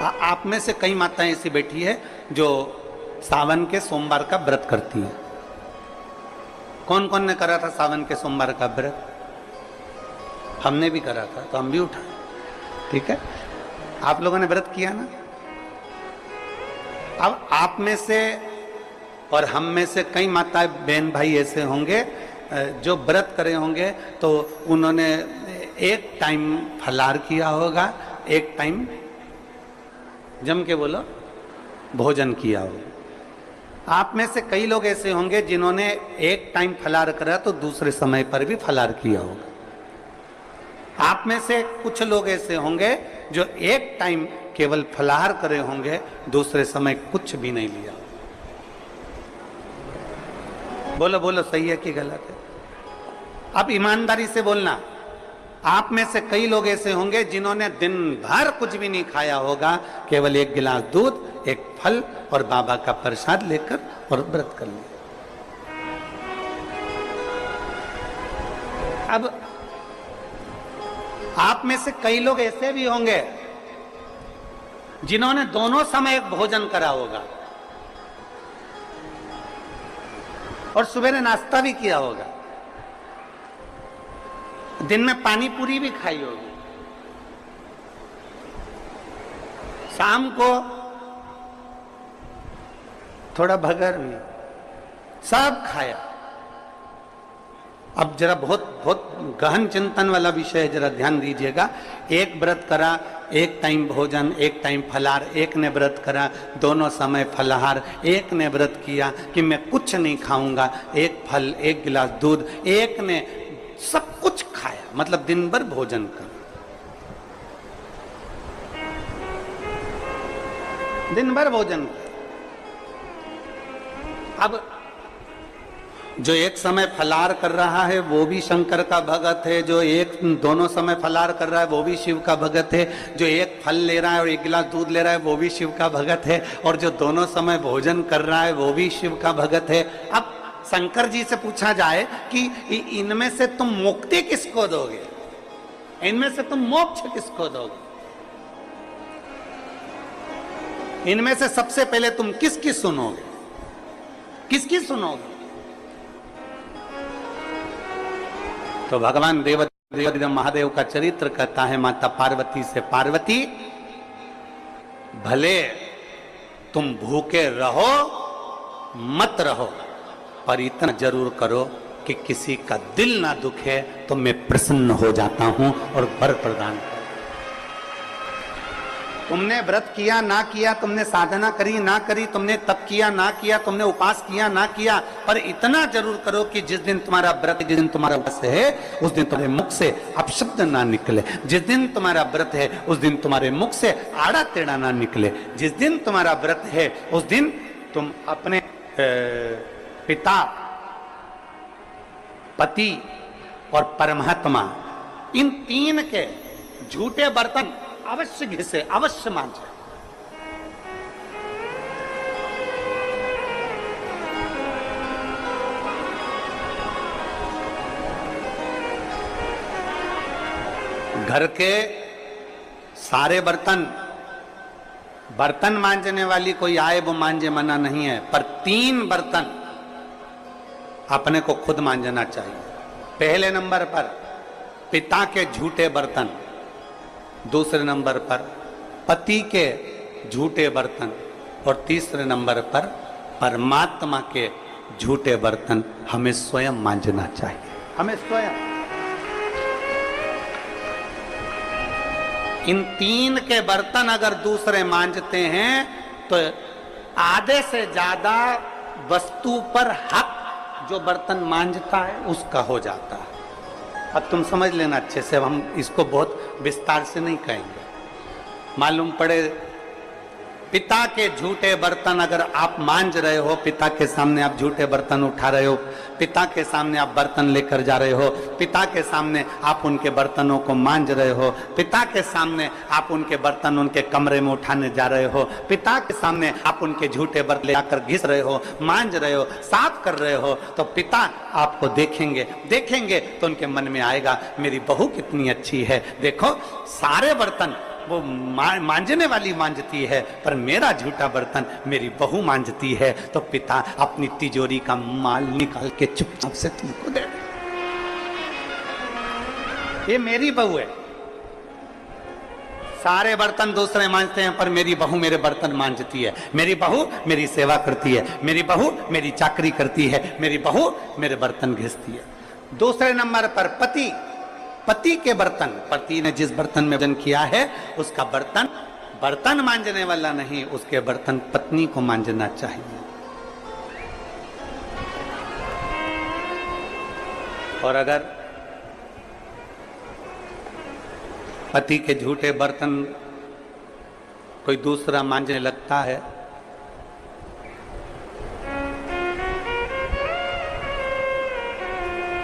आप में से कई माताएं ऐसी बैठी है जो सावन के सोमवार का व्रत करती हैं। कौन कौन ने करा था सावन के सोमवार का व्रत? हमने भी करा था, तो हम भी उठाए। ठीक है, आप लोगों ने व्रत किया ना। अब आप में से और हम में से कई माताएं बहन भाई ऐसे होंगे जो व्रत करे होंगे, तो उन्होंने एक टाइम फलाहार किया होगा, एक टाइम जम के बोलो भोजन किया होगा। आप में से कई लोग ऐसे होंगे जिन्होंने एक टाइम फलाहार करा तो दूसरे समय पर भी फलाहार किया होगा। आप में से कुछ लोग ऐसे होंगे जो एक टाइम केवल फलाहार करे होंगे, दूसरे समय कुछ भी नहीं लिया। बोलो बोलो, सही है कि गलत है? अब ईमानदारी से बोलना। आप में से कई लोग ऐसे होंगे जिन्होंने दिन भर कुछ भी नहीं खाया होगा, केवल एक गिलास दूध, एक फल और बाबा का प्रसाद लेकर और व्रत कर लिया। अब आप में से कई लोग ऐसे भी होंगे जिन्होंने दोनों समय भोजन करा होगा और सुबह नाश्ता भी किया होगा, दिन में पानी पूरी भी खाई होगी, शाम को थोड़ा भगर भी, सब खाया। अब जरा बहुत बहुत गहन चिंतन वाला विषय है, जरा ध्यान दीजिएगा। एक व्रत करा, एक टाइम भोजन, एक टाइम फलाहार, एक ने व्रत करा दोनों समय फलाहार, एक ने व्रत किया कि मैं कुछ नहीं खाऊंगा, एक फल, एक गिलास दूध, एक ने सब कुछ खाया, मतलब दिन भर भोजन कर, दिन भर भोजन कर। अब जो एक समय फलाहार कर रहा है वो भी शंकर का भगत है, जो एक दोनों समय फलाहार कर रहा है वो भी शिव का भगत है, जो एक फल ले रहा है और एक गिलास दूध ले रहा है वो भी शिव का भगत है, और जो दोनों समय भोजन कर रहा है वो भी शिव का भगत है। अब शंकर जी से पूछा जाए कि इनमें से तुम मुक्ति किसको दोगे, इनमें से तुम मोक्ष किसको दोगे, इनमें से सबसे पहले तुम किसकी सुनोगे, किसकी सुनोगे? तो भगवान देव महादेव का चरित्र कहता है माता पार्वती से, पार्वती भले तुम भूखे रहो मत रहो, पर इतना जरूर करो कि किसी का दिल ना दुखे, तो मैं प्रसन्न हो जाता हूं और वर प्रदान कर। तुमने व्रत किया ना किया, तुमने साधना करी ना करी, तुमने तप किया ना किया, तुमने उपास किया ना किया, पर इतना जरूर करो कि जिस दिन तुम्हारा व्रत, जिस दिन तुम्हारा उपास है, उस दिन तुम्हारे मुख से अपशब्द ना निकले। जिस दिन तुम्हारा व्रत है उस दिन तुम्हारे मुख से आड़ा टेढ़ा ना निकले। जिस दिन तुम्हारा व्रत है उस दिन तुम अपने पिता, पति और परमात्मा, इन तीन के झूठे बर्तन अवश्य घिसे, अवश्य मांझे। घर के सारे बर्तन, बर्तन मांजने वाली कोई आए वो मांजे, मना नहीं है, पर 3 बर्तन अपने को खुद मांजना चाहिए। पहले नंबर पर पिता के झूठे बर्तन, दूसरे नंबर पर पति के झूठे बर्तन, और तीसरे नंबर पर परमात्मा के झूठे बर्तन हमें स्वयं मांजना चाहिए, हमें स्वयं। इन 3 के बर्तन अगर दूसरे मांजते हैं तो आधे से ज्यादा वस्तु पर हक जो बर्तन मांजता है उसका हो जाता है। अब तुम समझ लेना अच्छे से, हम इसको बहुत विस्तार से नहीं कहेंगे। मालूम पड़े पिता के झूठे बर्तन अगर आप मांज रहे हो, पिता के सामने आप झूठे बर्तन उठा रहे हो, पिता के सामने आप बर्तन लेकर जा रहे हो, पिता के सामने आप उनके बर्तनों को मांज रहे हो, पिता के सामने आप उनके बर्तन उनके कमरे में उठाने जा रहे हो, पिता के सामने आप उनके झूठे बर्तन लेकर घिस रहे हो, मांज रहे हो, साफ कर रहे हो, तो पिता आपको देखेंगे तो उनके मन में आएगा मेरी बहू कितनी अच्छी है, देखो सारे बर्तन वो मांजने वाली मांजती है, पर मेरा झूठा बर्तन मेरी बहू मांजती है। तो पिता अपनी तिजोरी का माल निकाल के चुपचाप से तुमको दे दे। ये मेरी बहू है। सारे बर्तन दूसरे मांजते हैं, पर मेरी बहू मेरे बर्तन मांजती है। मेरी बहू मेरी सेवा करती है, मेरी बहू मेरी चाकरी करती है, मेरी बहू मेरे बर्तन घिसती है। दूसरे नंबर पर पति, पति के बर्तन, पति ने जिस बर्तन में भोजन किया है उसका बर्तन बर्तन मांजने वाला नहीं, उसके बर्तन पत्नी को मांजना चाहिए। और अगर पति के झूठे बर्तन कोई दूसरा मांजने लगता है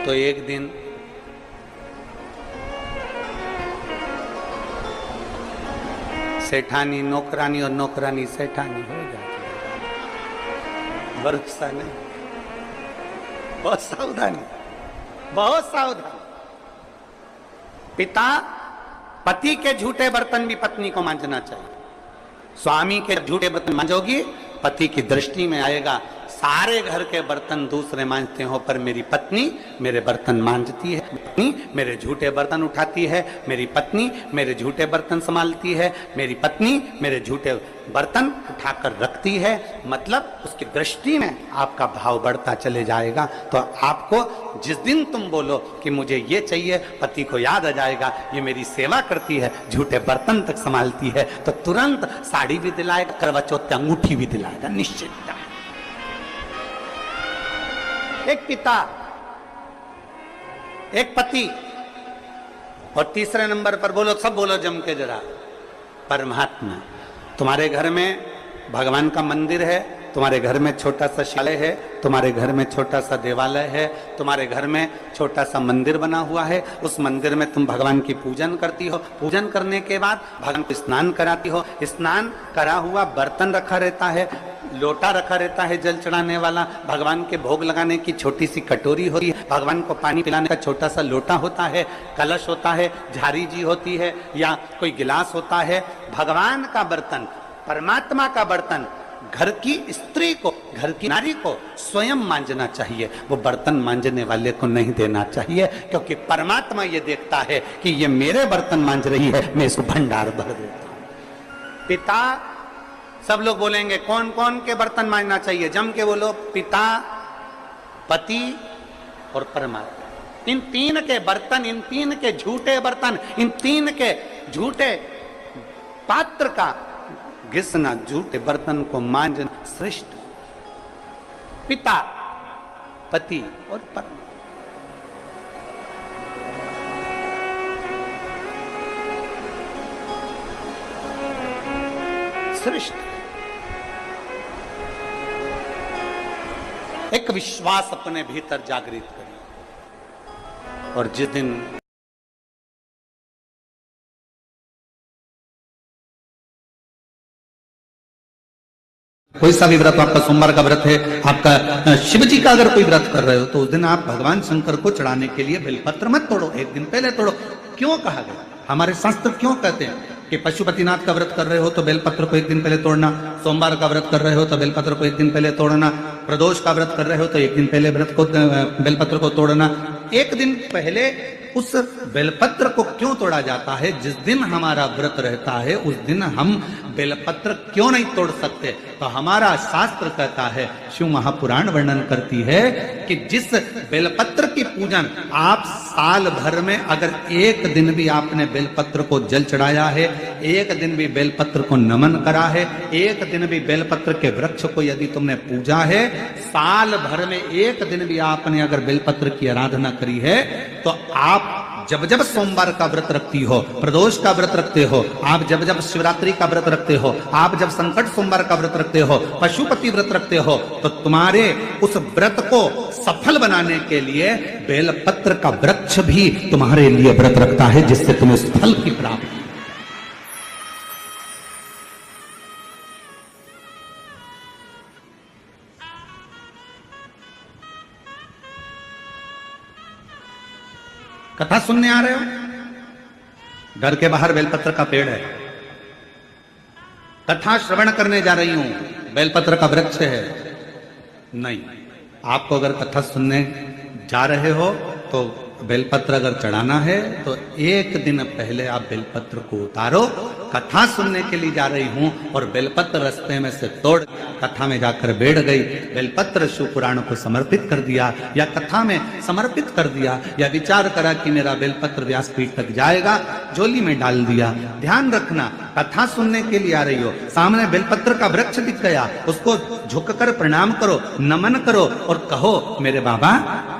तो एक दिन सेठानी नौकरानी और नौकरानी सेठानी हो जाती है। वर्षा नहीं, बहुत सावधानी, बहुत सावधानी। पिता पति के झूठे बर्तन भी पत्नी को मांजना चाहिए। स्वामी के झूठे बर्तन मांजोगी, पति की दृष्टि में आएगा सारे घर के बर्तन दूसरे मांजते हो, पर मेरी पत्नी मेरे बर्तन मांजती है, पत्नी मेरे झूठे बर्तन उठाती है, मेरी पत्नी मेरे झूठे बर्तन संभालती है, मेरी पत्नी मेरे झूठे बर्तन उठाकर रखती है। मतलब उसकी दृष्टि में आपका भाव बढ़ता चले जाएगा। तो आपको जिस दिन तुम बोलो कि मुझे ये चाहिए, पति को याद आ जाएगा ये मेरी सेवा करती है, झूठे बर्तन तक संभालती है, तो तुरंत साड़ी भी दिलाएगा, करवा चौथ अंगूठी भी दिलाएगा, निश्चित। एक पिता, एक पति, और तीसरे नंबर पर बोलो, सब बोलो जम के जरा, परमात्मा। तुम्हारे घर में भगवान का मंदिर है, तुम्हारे घर में छोटा सा शिवालय है, तुम्हारे घर में छोटा सा देवालय है, तुम्हारे घर में छोटा सा मंदिर बना हुआ है। उस मंदिर में तुम भगवान की पूजन करती हो, पूजन करने के बाद भगवान को स्नान कराती हो, स्नान करा हुआ बर्तन रखा रहता है, लोटा रखा रहता है जल चढ़ाने वाला, भगवान के भोग लगाने की छोटी सी कटोरी होती है, भगवान को पानी पिलाने का छोटा सा लोटा होता है, कलश होता है, झारी जी होती है, या कोई गिलास होता है। भगवान का बर्तन, परमात्मा का बर्तन घर की स्त्री को, घर की नारी को स्वयं मांजना चाहिए, वो बर्तन मांजने वाले को नहीं देना चाहिए, क्योंकि परमात्मा ये देखता है कि ये मेरे बर्तन मांज रही है, मैं इसको भंडार भर देता हूं। पिता, सब लोग बोलेंगे कौन कौन के बर्तन मांजना चाहिए, जम के बोलो, पिता, पति और परमात्मा। इन तीन के बर्तन, इन तीन के झूठे बर्तन, इन तीन के झूठे पात्र का घिसना, झूठे बर्तन को मांजना श्रेष्ठ। पिता, पति और परमात्मा। श्रेष्ठ। एक विश्वास अपने भीतर जागृत करिए, और जिस दिन कोई सा भी व्रत, आपका सोमवार का व्रत है, आपका शिव जी का अगर कोई व्रत कर रहे हो, तो उस दिन आप भगवान शंकर को चढ़ाने के लिए बेलपत्र मत तोड़ो, एक दिन पहले तोड़ो। क्यों कहा गया? हमारे शास्त्र क्यों कहते हैं कि पशुपतिनाथ का व्रत कर रहे हो तो बेलपत्र को एक दिन पहले तोड़ना, सोमवार का व्रत कर रहे हो तो बेलपत्र को एक दिन पहले तोड़ना, प्रदोष का व्रत कर रहे हो तो एक दिन पहले बेलपत्र को तोड़ना। एक दिन पहले उस बेलपत्र को क्यों तोड़ा जाता है? जिस दिन हमारा व्रत रहता है उस दिन हम बेलपत्र क्यों नहीं तोड़ सकते? तो हमारा शास्त्र कहता है, शिव महापुराण वर्णन करती है कि जिस बेलपत्र की पूजन आप साल भर में अगर एक दिन भी आपने बेलपत्र को जल चढ़ाया है, एक दिन भी बेलपत्र को नमन करा है, एक दिन भी बेलपत्र के वृक्ष को यदि तुमने पूजा है, साल भर में एक दिन भी आपने अगर बेलपत्र की आराधना करी है, तो आप जब जब सोमवार का व्रत रखती हो, प्रदोष का व्रत रखते हो, आप जब जब शिवरात्रि का व्रत रखते हो, आप जब संकट सोमवार का व्रत रखते हो, पशुपति व्रत रखते हो, तो तुम्हारे उस व्रत को सफल बनाने के लिए बेलपत्र का वृक्ष भी तुम्हारे लिए व्रत रखता है, जिससे तुम्हें उस फल की प्राप्ति। कथा सुनने आ रहे हो? घर के बाहर बेलपत्र का पेड़ है, कथा श्रवण करने जा रही हूं, बेलपत्र का वृक्ष है। नहीं, आपको अगर कथा सुनने जा रहे हो तो बेलपत्र अगर चढ़ाना है तो एक दिन पहले आप बेलपत्र को उतारो। कथा सुनने के लिए जा रही हूं और बेलपत्र रास्ते में से तोड़ कथा में जाकर बैठ गई, बेलपत्र शिव पुराण को समर्पित कर दिया या कथा में समर्पित कर दिया या विचार करा कि मेरा बेलपत्र व्यासपीठ तक जाएगा, झोली में डाल दिया। ध्यान रखना, कथा सुनने के लिए आ रही हो, सामने बेलपत्र का वृक्ष दिख गया, उसको झुककर प्रणाम करो, नमन करो और कहो मेरे बाबा,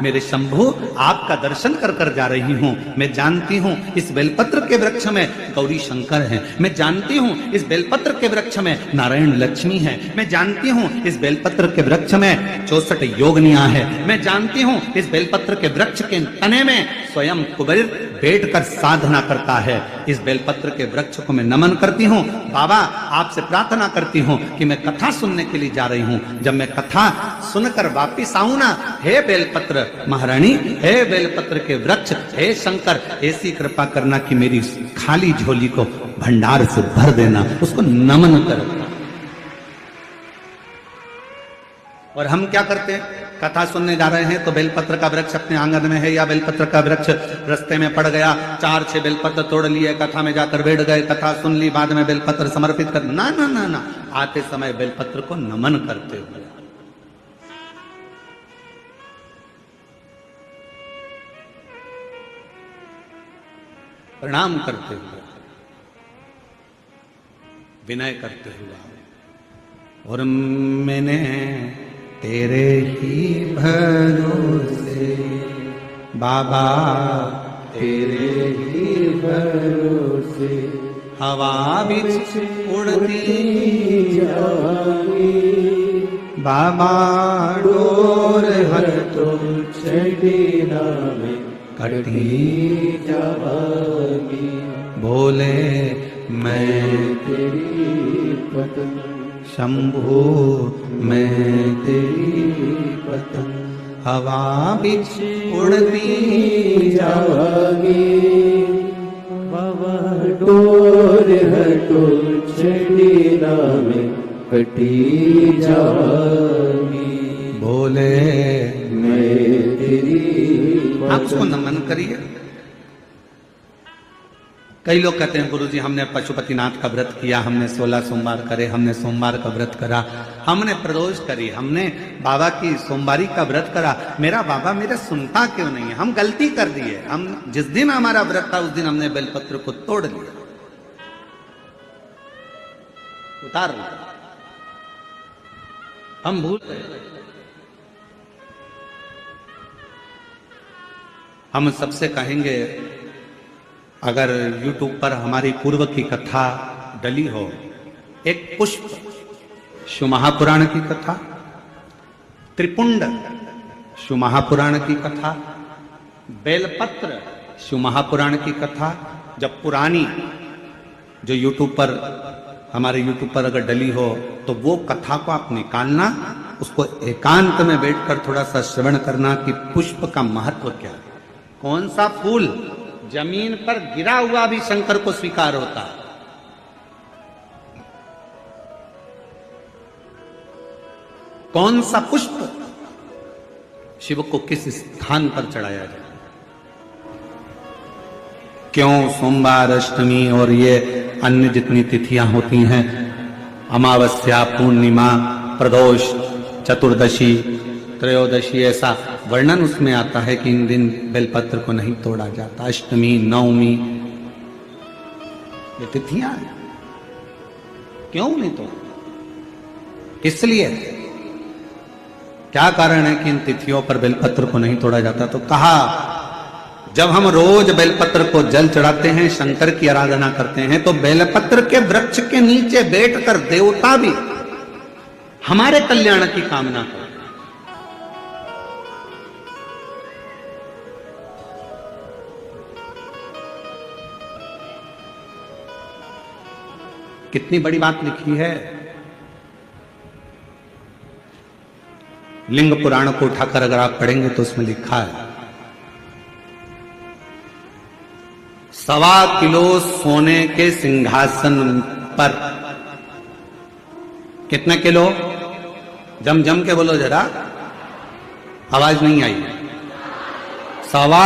मेरे शंभु, आपका दर्शन कर कर जा रही हूं। मैं जानती हूं इस बेलपत्र के वृक्ष में गौरी शंकर हैं, मैं जानती हूं इस बेलपत्र के वृक्ष में नारायण लक्ष्मी है, मैं जानती हूं इस बेलपत्र के वृक्ष में 64 योगनियां है, मैं जानती हूं इस बेलपत्र के वृक्ष के तने में स्वयं कुबेर बैठकर साधना करता है। इस बेलपत्र के वृक्ष को मैं नमन करती हूं। बाबा, आपसे प्रार्थना करती हूं कि मैं कथा सुनने के लिए जा रही हूं, जब मैं कथा सुनकर वापिस आऊं ना, हे बेलपत्र महारानी, हे बेलपत्र के वृक्ष, हे शंकर, ऐसी कृपा करना कि मेरी खाली झोली को भंडार से भर देना, उसको नमन कर। और हम क्या करते हैं, कथा सुनने जा रहे हैं तो बेलपत्र का वृक्ष अपने आंगन में है या बेलपत्र का वृक्ष रास्ते में पड़ गया, 4-6 बेलपत्र तोड़ लिए, कथा में जाकर बैठ गए, कथा सुन ली, बाद में बेलपत्र समर्पित कर, ना ना ना ना, आते समय बेलपत्र को नमन करते हुए, प्रणाम करते हुए, विनय करते हुए। और मैंने तेरे ही भरोसे बाबा, तेरे ही भरोसे हवा बिच उड़ती जाऊंगी, बाबा डोर हर तो छड़ीना में कटी जाऊंगी, बोले मैं तेरी पत्नी शंभु, मैं तेरी पतंग हवा बिच उड़ती जाऊंगी, बाबा डोर हटो छड़ीना में कटी जाऊंगी, बोले मैं तेरी। आप उसको नमन करिए। कई लोग कहते हैं गुरुजी हमने पशुपतिनाथ का व्रत किया, हमने 16 सोमवार करे, हमने सोमवार का व्रत करा, हमने प्रदोष करी, हमने बाबा की सोमवारी का व्रत करा, मेरा बाबा मेरे सुनता क्यों नहीं है? हम गलती कर दिए। हम जिस दिन हमारा व्रत था उस दिन हमने बेलपत्र को तोड़ लिया, उतार लिया, हम भूल गए। हम सबसे कहेंगे, अगर YouTube पर हमारी पूर्व की कथा डली हो, एक पुष्प शिव महापुराण की कथा, त्रिपुंड शिव महापुराण की कथा, बेलपत्र शिव महापुराण की कथा, जब पुरानी जो YouTube पर हमारे YouTube पर अगर डली हो तो वो कथा को आप निकालना, उसको एकांत में बैठकर थोड़ा सा श्रवण करना कि पुष्प का महत्व क्या है। कौन सा फूल जमीन पर गिरा हुआ भी शंकर को स्वीकार होता है। कौन सा पुष्प शिव को किस स्थान पर चढ़ाया जाए। क्यों सोमवार, अष्टमी और ये अन्य जितनी तिथियां होती हैं, अमावस्या, पूर्णिमा, प्रदोष, चतुर्दशी, त्रयोदशी, ऐसा वर्णन उसमें आता है कि इन दिन बेलपत्र को नहीं तोड़ा जाता। अष्टमी, नवमी, ये तिथियां हैं, क्यों नहीं तोड़ा? किस लिए? क्या कारण है कि इन तिथियों पर बेलपत्र को नहीं तोड़ा जाता? तो कहा, जब हम रोज बेलपत्र को जल चढ़ाते हैं, शंकर की आराधना करते हैं, तो बेलपत्र के वृक्ष के नीचे बैठकर देवता भी हमारे कल्याण की कामना करते। कितनी बड़ी बात लिखी है। लिंग पुराण को उठाकर अगर आप पढ़ेंगे तो उसमें लिखा है, 1.25 किलो सोने के सिंहासन पर कितने किलो? जम जम के बोलो जरा, आवाज नहीं आई। 1.25